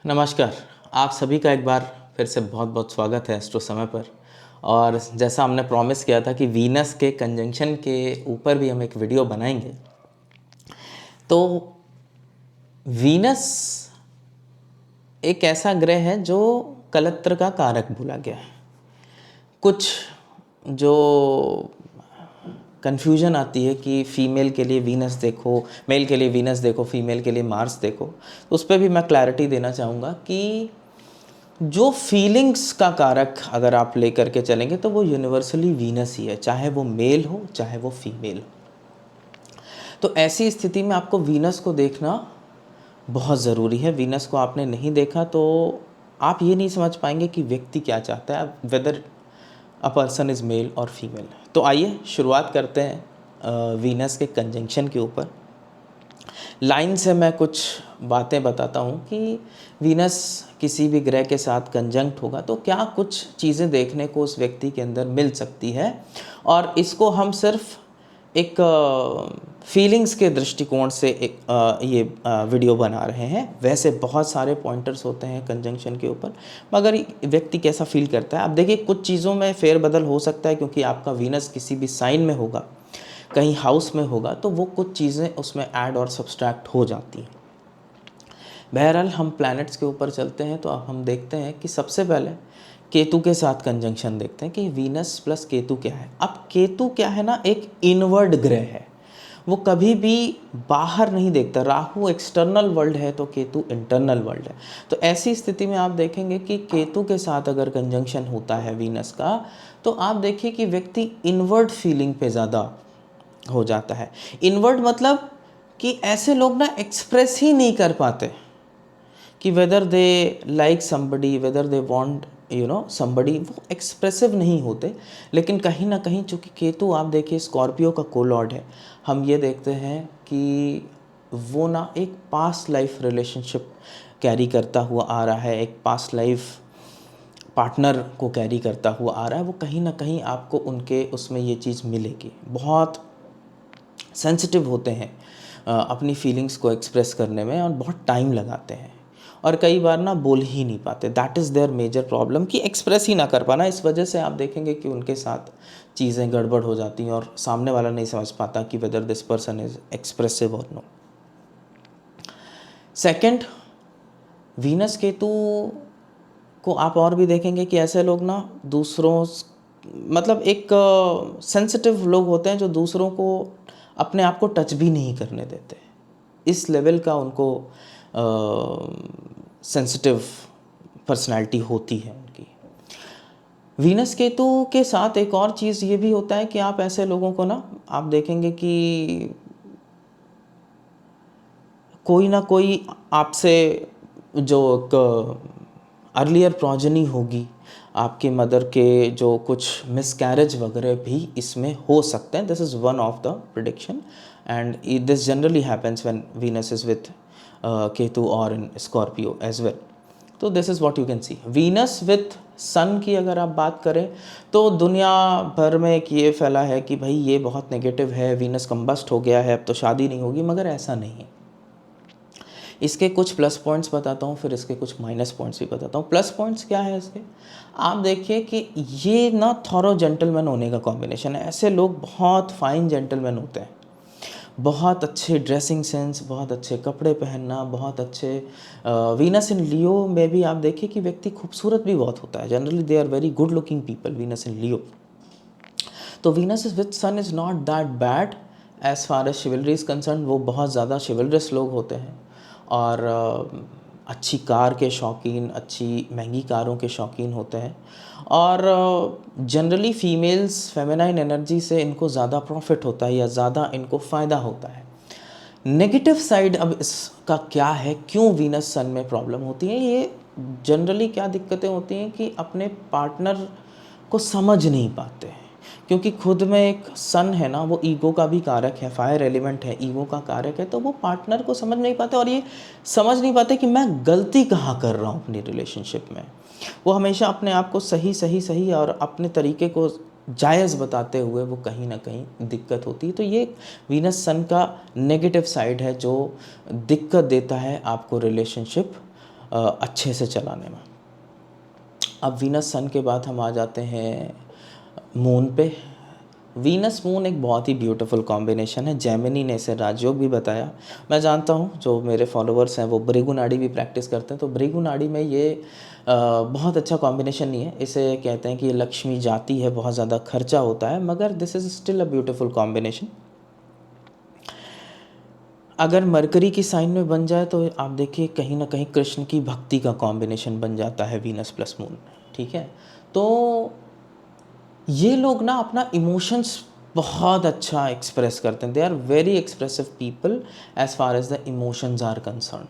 नमस्कार। आप सभी का एक बार फिर से बहुत बहुत स्वागत है एस्ट्रो समय पर। और जैसा हमने प्रॉमिस किया था कि वीनस के कंजंक्शन के ऊपर भी हम एक वीडियो बनाएंगे। तो वीनस एक ऐसा ग्रह है जो कलत्र का कारक बोला गया है। कुछ जो कन्फ्यूजन आती है कि फ़ीमेल के लिए वीनस देखो, मेल के लिए वीनस देखो, फीमेल के लिए मार्स देखो, तो उस पर भी मैं क्लैरिटी देना चाहूँगा कि जो फीलिंग्स का कारक अगर आप लेकर के चलेंगे तो वो यूनिवर्सली वीनस ही है, चाहे वो मेल हो चाहे वो फीमेल हो। तो ऐसी स्थिति में आपको वीनस को देखना बहुत ज़रूरी है। वीनस को आपने नहीं देखा तो आप ये नहीं समझ पाएंगे कि व्यक्ति क्या चाहता है, whether a person is male और फीमेल। तो आइए शुरुआत करते हैं वीनस के कंजंक्शन के ऊपर। लाइन से मैं कुछ बातें बताता हूँ कि वीनस किसी भी ग्रह के साथ कंजंक्ट होगा तो क्या कुछ चीज़ें देखने को उस व्यक्ति के अंदर मिल सकती है। और इसको हम सिर्फ एक फीलिंग्स के दृष्टिकोण से ये वीडियो बना रहे हैं। वैसे बहुत सारे पॉइंटर्स होते हैं कंजंक्शन के ऊपर, मगर व्यक्ति कैसा फील करता है। अब देखिए, कुछ चीज़ों में फेरबदल हो सकता है क्योंकि आपका वीनस किसी भी साइन में होगा, कहीं हाउस में होगा, तो वो कुछ चीज़ें उसमें ऐड और सब्सट्रैक्ट हो जाती हैं। बहरहाल हम प्लैनेट्स के ऊपर चलते हैं तो अब हम देखते हैं कि सबसे पहले केतु के साथ कंजंक्शन देखते हैं कि वीनस प्लस केतु क्या है। अब केतु क्या है ना, एक इनवर्ड ग्रह है, वो कभी भी बाहर नहीं देखता। राहु एक्सटर्नल वर्ल्ड है तो केतु इंटरनल वर्ल्ड है। तो ऐसी स्थिति में आप देखेंगे कि केतु के साथ अगर कंजंक्शन होता है वीनस का, तो आप देखिए कि व्यक्ति इनवर्ड फीलिंग पे ज़्यादा हो जाता है। इनवर्ड मतलब कि ऐसे लोग ना एक्सप्रेस ही नहीं कर पाते कि whether they like somebody, whether they want somebody, वो एक्सप्रेसिव नहीं होते। लेकिन कहीं ना कहीं चूँकि केतु आप देखिए स्कॉर्पियो का कोलॉर्ड है, हम ये देखते हैं कि वो ना एक पास्ट लाइफ रिलेशनशिप कैरी करता हुआ आ रहा है, एक पास्ट लाइफ पार्टनर को कैरी करता हुआ आ रहा है। वो कहीं ना कहीं आपको उनके उसमें ये चीज़ मिलेगी। बहुत सेंसिटिव होते हैं अपनी फीलिंग्स को एक्सप्रेस करने में और बहुत टाइम लगाते हैं और कई बार ना बोल ही नहीं पाते। That is their major problem कि एक्सप्रेस ही ना कर पाना। इस वजह से आप देखेंगे कि उनके साथ चीज़ें गड़बड़ हो जाती हैं और सामने वाला नहीं समझ पाता कि whether this person is expressive और नो। सेकंड, वीनस केतु को आप और भी देखेंगे कि ऐसे लोग ना दूसरों मतलब एक सेंसिटिव लोग होते हैं जो दूसरों को अपने आप को टच भी नहीं करने देते। इस लेवल का उनको सेंसिटिव पर्सनालिटी होती है उनकी। वीनस केतु के साथ एक और चीज़ ये भी होता है कि आप ऐसे लोगों को ना आप देखेंगे कि कोई ना कोई आपसे जो एक अर्लियर प्रोजेनी होगी, आपके मदर के जो कुछ मिसकैरेज वगैरह भी इसमें हो सकते हैं। This is one of the prediction and this generally happens when Venus is with Ketu और इन स्कॉर्पियो एज वेल। तो this is what you can see. Venus with sun की अगर आप बात करें तो दुनिया भर में एक ये फैला है कि भाई ये बहुत नेगेटिव है, वीनस कंबस्ट हो गया है, अब तो शादी नहीं होगी, मगर ऐसा नहीं है। इसके कुछ प्लस पॉइंट्स बताता हूँ, फिर इसके कुछ माइनस पॉइंट्स भी बताता हूँ। प्लस पॉइंट्स क्या है इसके, आप देखिए कि ये ना थॉरो जेंटलमैन होने का कॉम्बिनेशन है। ऐसे लोग बहुत फाइन जेंटलमैन होते हैं, बहुत अच्छे ड्रेसिंग सेंस, बहुत अच्छे कपड़े पहनना, बहुत अच्छे। वीनस इन लियो में भी आप देखिए कि व्यक्ति खूबसूरत भी बहुत होता है। Generally they are very good looking people, Venus in Leo. तो Venus is with sun is not that bad as far as chivalry is concern. वो बहुत ज़्यादा शिवलरस लोग होते हैं और अच्छी कार के शौकीन, अच्छी महंगी कारों के शौकीन होते हैं और जनरली फीमेल्स फेमिनाइन एनर्जी से इनको ज़्यादा प्रॉफिट होता है या ज़्यादा इनको फ़ायदा होता है। नेगेटिव साइड अब इसका क्या है, क्यों वीनस सन में प्रॉब्लम होती है, ये जनरली क्या दिक्कतें होती हैं कि अपने पार्टनर को समझ नहीं पाते हैं। क्योंकि खुद में एक सन है ना, वो ईगो का भी कारक है, फायर एलिमेंट है, ईगो का कारक है। तो वो पार्टनर को समझ नहीं पाते और ये समझ नहीं पाते कि मैं गलती कहाँ कर रहा हूँ अपनी रिलेशनशिप में। वो हमेशा अपने आप को सही सही सही और अपने तरीके को जायज़ बताते हुए वो कहीं ना कहीं दिक्कत होती है। तो ये वीनस सन का नेगेटिव साइड है जो दिक्कत देता है आपको रिलेशनशिप अच्छे से चलाने में। अब वीनस सन के बाद हम आ जाते हैं मून पे। वीनस मून एक बहुत ही ब्यूटीफुल कॉम्बिनेशन है। जेमिनी ने इसे राजयोग भी बताया। मैं जानता हूँ जो मेरे फॉलोअर्स हैं वो भृगु नाड़ी भी प्रैक्टिस करते हैं, तो भृगु नाड़ी में ये बहुत अच्छा कॉम्बिनेशन नहीं है। इसे कहते हैं कि ये लक्ष्मी जाती है, बहुत ज़्यादा खर्चा होता है, मगर this is still a beautiful combination. अगर मरकरी की साइन में बन जाए तो आप देखिए कहीं ना कहीं कृष्ण की भक्ति का कॉम्बिनेशन बन जाता है वीनस प्लस मून। ठीक है, तो ये लोग ना अपना इमोशंस बहुत अच्छा एक्सप्रेस करते हैं। They are very expressive people as far as the emotions are concern,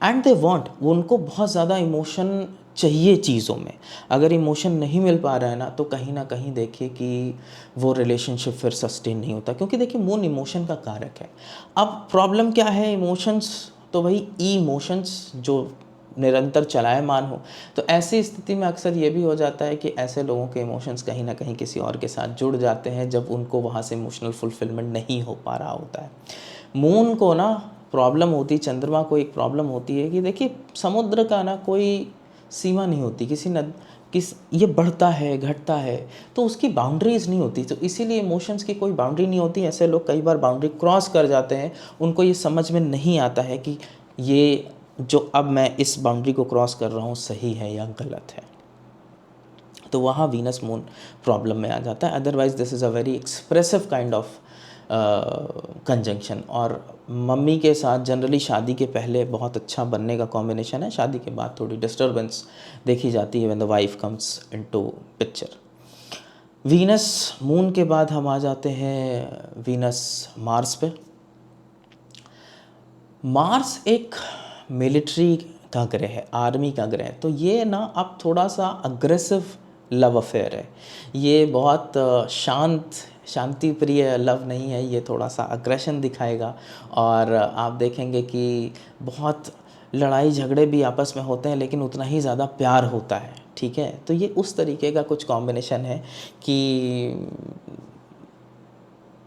and they want, उनको बहुत ज़्यादा इमोशन चाहिए चीज़ों में। अगर इमोशन नहीं मिल पा रहा है ना, तो कहीं ना कहीं देखिए कि वो रिलेशनशिप फिर सस्टेन नहीं होता, क्योंकि देखिए मून इमोशन का कारक है। अब प्रॉब्लम क्या है, इमोशंस तो भाई इमोशंस जो निरंतर चलायमान हो, तो ऐसी स्थिति में अक्सर ये भी हो जाता है कि ऐसे लोगों के इमोशंस कहीं ना कहीं किसी और के साथ जुड़ जाते हैं जब उनको वहाँ से इमोशनल फुलफिलमेंट नहीं हो पा रहा होता है। मून को ना प्रॉब्लम होती, चंद्रमा को एक प्रॉब्लम होती है कि देखिए समुद्र का ना कोई सीमा नहीं होती, ये बढ़ता है घटता है, तो उसकी बाउंड्रीज नहीं होती, तो इसीलिए इमोशंस की कोई बाउंड्री नहीं होती। ऐसे लोग कई बार बाउंड्री क्रॉस कर जाते हैं, उनको ये समझ में नहीं आता है कि ये जो अब मैं इस बाउंड्री को क्रॉस कर रहा हूँ सही है या गलत है, तो वहाँ वीनस मून प्रॉब्लम में आ जाता है। Otherwise this is a very expressive kind of conjunction. और मम्मी के साथ जनरली शादी के पहले बहुत अच्छा बनने का कॉम्बिनेशन है, शादी के बाद थोड़ी डिस्टर्बेंस देखी जाती है when the wife comes into picture. Venus moon के बाद हम आ जाते हैं वीनस मार्स पे। मार्स एक मिलिट्री का ग्रह है, आर्मी का ग्रह है, तो ये ना अब थोड़ा सा अग्रेसिव लव अफेयर है। ये बहुत शांति प्रिय लव नहीं है, ये थोड़ा सा अग्रेशन दिखाएगा। और आप देखेंगे कि बहुत लड़ाई झगड़े भी आपस में होते हैं, लेकिन उतना ही ज़्यादा प्यार होता है। ठीक है, तो ये उस तरीके का कुछ कॉम्बिनेशन है कि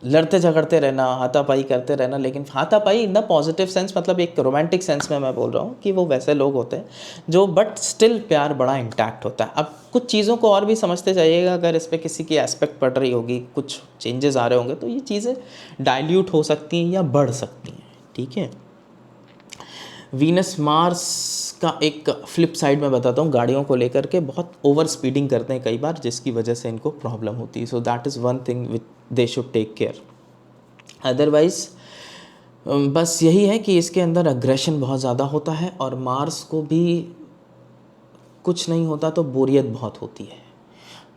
लड़ते झगड़ते रहना, हाथापाई करते रहना, लेकिन हाथापाई इन द पॉजिटिव सेंस, मतलब एक रोमांटिक सेंस में मैं बोल रहा हूँ कि वो वैसे लोग होते हैं जो बट स्टिल प्यार बड़ा इंटैक्ट होता है। अब कुछ चीज़ों को और भी समझते जाइएगा, अगर इस पर किसी की एस्पेक्ट पड़ रही होगी, कुछ चेंजेस आ रहे होंगे, तो ये चीज़ें डाइल्यूट हो सकती हैं या बढ़ सकती हैं। ठीक है, वीनस मार्स का एक फ्लिप साइड में बताता हूँ, गाड़ियों को लेकर के बहुत ओवर स्पीडिंग करते हैं कई बार, जिसकी वजह से इनको प्रॉब्लम होती है। So that is one thing which they should take care. Otherwise बस यही है कि इसके अंदर अग्रेशन बहुत ज़्यादा होता है, और मार्स को भी कुछ नहीं होता तो बोरियत बहुत होती है।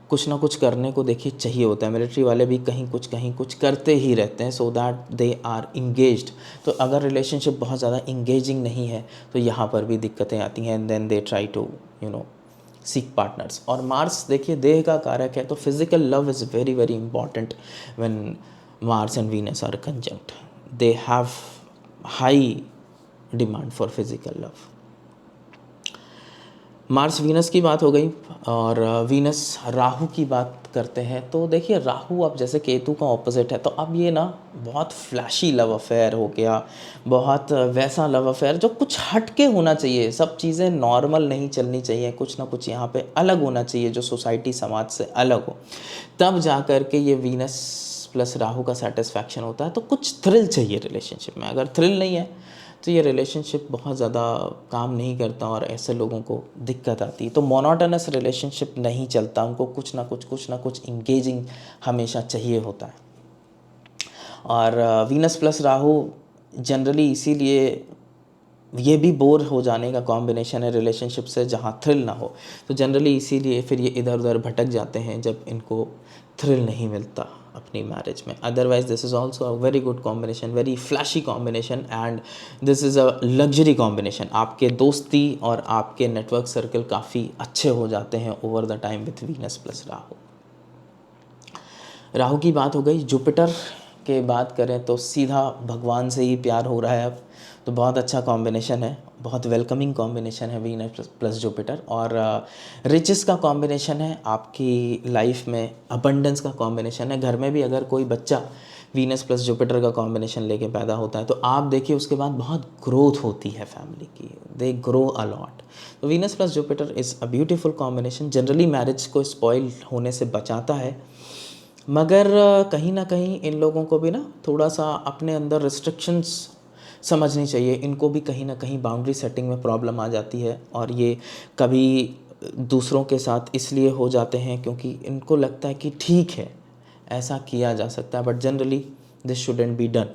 कुछ ना कुछ करने को देखिए चाहिए होता है, मिलिट्री वाले भी कहीं कुछ करते ही रहते हैं, so that they are engaged. तो अगर रिलेशनशिप बहुत ज़्यादा इंगेजिंग नहीं है तो यहाँ पर भी दिक्कतें आती हैं, and then they try to seek partners. और मार्स देखिए देह का कारक है, तो physical love is very very important when Mars and Venus are conjunct. They have high demand for physical love. Mars Venus की बात हो गई, और वीनस राहु की बात करते हैं। तो देखिए राहु अब जैसे केतु का ऑपोजिट है, तो अब ये ना बहुत फ्लैशी लव अफेयर हो गया, बहुत वैसा लव अफेयर जो कुछ हट के होना चाहिए। सब चीज़ें नॉर्मल नहीं चलनी चाहिए, कुछ ना कुछ यहाँ पे अलग होना चाहिए जो सोसाइटी समाज से अलग हो, तब जा कर के ये वीनस प्लस राहु का सेटिस्फैक्शन होता है। तो कुछ थ्रिल चाहिए रिलेशनशिप में, अगर थ्रिल नहीं है तो ये रिलेशनशिप बहुत ज़्यादा काम नहीं करता, और ऐसे लोगों को दिक्कत आती है। तो मोनोटोनस रिलेशनशिप नहीं चलता, उनको कुछ ना कुछ इंगेजिंग हमेशा चाहिए होता है। और वीनस प्लस राहु जनरली इसीलिए ये भी बोर हो जाने का कॉम्बिनेशन है रिलेशनशिप से, जहाँ थ्रिल ना हो, तो जनरली इसीलिए फिर ये इधर उधर भटक जाते हैं जब इनको थ्रिल नहीं मिलता अपनी मैरिज में। Otherwise this is also a very good combination, very flashy combination, and this is a luxury combination. आपके दोस्ती और आपके नेटवर्क सर्कल काफ़ी अच्छे हो जाते हैं over the time with Venus plus Rahu. Rahu की बात हो गई। जुपिटर के बात करें तो सीधा भगवान से ही प्यार हो रहा है अब, तो बहुत अच्छा कॉम्बिनेशन है, बहुत वेलकमिंग कॉम्बिनेशन है वीनस प्लस जुपिटर। और रिचेस का कॉम्बिनेशन है, आपकी लाइफ में अबंडेंस का कॉम्बिनेशन है। घर में भी अगर कोई बच्चा वीनस प्लस जुपिटर का कॉम्बिनेशन लेके पैदा होता है, तो आप देखिए उसके बाद बहुत ग्रोथ होती है फैमिली की, दे ग्रो अ लॉट। तो Venus plus Jupiter is a beautiful combination, generally marriage को स्पॉइल होने से बचाता है, मगर कहीं ना कहीं इन लोगों को भी ना थोड़ा सा अपने अंदर रिस्ट्रिक्शंस समझनी चाहिए। इनको भी कहीं ना कहीं बाउंड्री सेटिंग में प्रॉब्लम आ जाती है, और ये कभी दूसरों के साथ इसलिए हो जाते हैं क्योंकि इनको लगता है कि ठीक है ऐसा किया जा सकता है, but generally this shouldn't be done.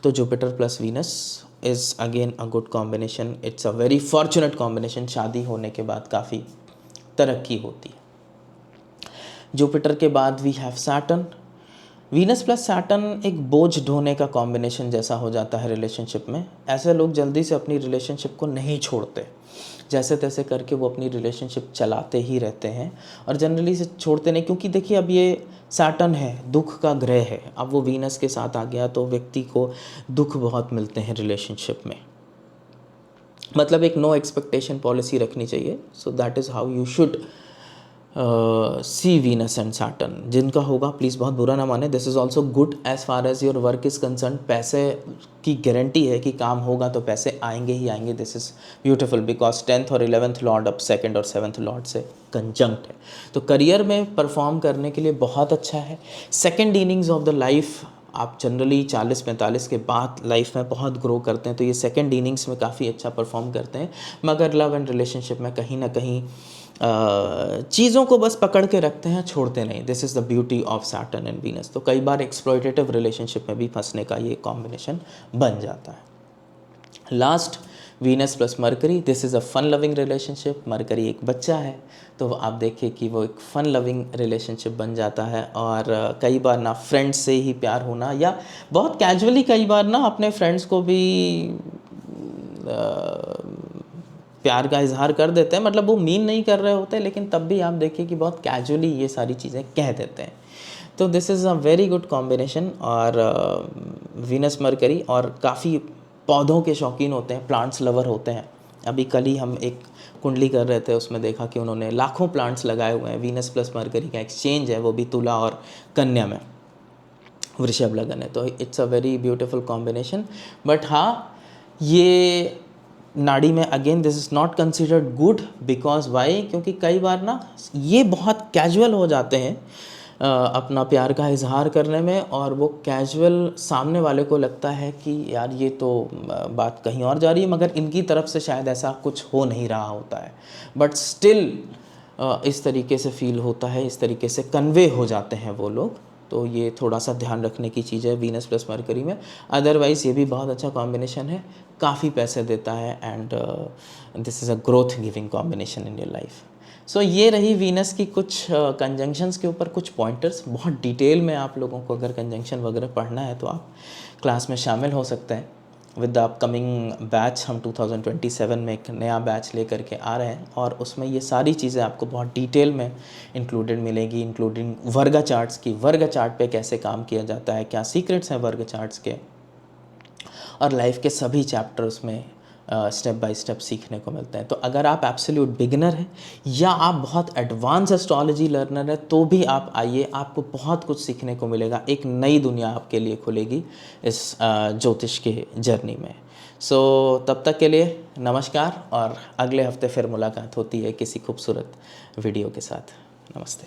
तो Jupiter plus Venus is again a good combination, it's a very fortunate combination. शादी होने के बाद काफ़ी तरक्की होती है। जुपिटर के बाद we have Saturn. Venus plus Saturn एक बोझ ढोने का कॉम्बिनेशन जैसा हो जाता है रिलेशनशिप में। ऐसे लोग जल्दी से अपनी रिलेशनशिप को नहीं छोड़ते, जैसे तैसे करके वो अपनी रिलेशनशिप चलाते ही रहते हैं, और जनरली से छोड़ते नहीं, क्योंकि देखिए अब ये सैटर्न है, दुख का ग्रह है, अब वो वीनस के साथ आ गया तो व्यक्ति को दुख बहुत मिलते हैं रिलेशनशिप में। मतलब एक नो एक्सपेक्टेशन पॉलिसी रखनी चाहिए। So that is how you should see Venus and Saturn. जिनका होगा प्लीज़ बहुत बुरा ना माने, this is also good as far as your work is concern. पैसे की गारंटी है कि काम होगा तो पैसे आएंगे ही आएंगे। This is beautiful because 10th और 11th लॉर्ड अब 2nd और 7th लॉर्ड से कंजंक्ट है, तो करियर में परफॉर्म करने के लिए बहुत अच्छा है। Second innings of the life, आप जनरली 40-45 के बाद लाइफ में बहुत ग्रो करते हैं, तो ये सेकेंड इनिंग्स में काफ़ी अच्छा परफॉर्म करते हैं, मगर लव एंड रिलेशनशिप में कहीं ना कहीं चीज़ों को बस पकड़ के रखते हैं, छोड़ते नहीं। This is the beauty of Saturn and Venus. तो कई बार एक्सप्लॉयटेटिव रिलेशनशिप में भी फंसने का ये कॉम्बिनेशन बन जाता है। Last, Venus plus Mercury, this is a fun loving relationship. Mercury एक बच्चा है, तो आप देखिए कि वो एक फ़न लविंग रिलेशनशिप बन जाता है, और कई बार ना फ्रेंड्स से ही प्यार होना, या बहुत कैजुअली कई बार ना अपने फ्रेंड्स को भी प्यार का इजहार कर देते हैं। मतलब वो मीन नहीं कर रहे होते, लेकिन तब भी आप देखिए कि बहुत कैजुअली ये सारी चीज़ें कह देते हैं। तो this is a very good combination. और वीनस मरकरी, और काफ़ी पौधों के शौकीन होते हैं, प्लांट्स लवर होते हैं। अभी कल ही हम एक कुंडली कर रहे थे, उसमें देखा कि उन्होंने लाखों प्लांट्स लगाए हुए हैं। वीनस प्लस मरकरी का एक्सचेंज है, वो भी तुला और कन्या में, वृषभ लगन है। तो it's a very beautiful combination. But हाँ, ये नाड़ी में again this is not considered good, because why, क्योंकि कई बार ना ये बहुत कैजुअल हो जाते हैं अपना प्यार का इजहार करने में, और वो कैजुअल सामने वाले को लगता है कि यार ये तो बात कहीं और जा रही है, मगर इनकी तरफ से शायद ऐसा कुछ हो नहीं रहा होता है, बट स्टिल इस तरीके से फील होता है, इस तरीके से कन्वे हो जाते हैं वो लोग। तो ये थोड़ा सा ध्यान रखने की चीज़ है वीनस प्लस मरकरी में। अदरवाइज़ ये भी बहुत अच्छा कॉम्बिनेशन है, काफ़ी पैसे देता है, and this is a growth giving combination in your life. So ये रही वीनस की कुछ कंजंक्शंस के ऊपर कुछ पॉइंटर्स। बहुत डिटेल में आप लोगों को अगर कंजंक्शन वगैरह पढ़ना है तो आप क्लास में शामिल हो सकते हैं। विद द अपकमिंग बैच हम 2027 में एक नया बैच लेकर के आ रहे हैं, और उसमें ये सारी चीज़ें आपको बहुत डिटेल में इंक्लूडेड मिलेगी, इंक्लूडिंग वर्ग चार्ट्स की, वर्ग चार्ट पे कैसे काम किया जाता है, क्या सीक्रेट्स हैं वर्ग चार्ट्स के, और लाइफ के सभी चैप्टर उसमें स्टेप बाय स्टेप सीखने को मिलते हैं। तो अगर आप एब्सोल्यूट बिगिनर हैं या आप बहुत एडवांस एस्ट्रोलॉजी लर्नर है, तो भी आप आइए, आपको बहुत कुछ सीखने को मिलेगा। एक नई दुनिया आपके लिए खुलेगी इस ज्योतिष के जर्नी में। सो तब तक के लिए नमस्कार, और अगले हफ्ते फिर मुलाकात होती है किसी खूबसूरत वीडियो के साथ। नमस्ते।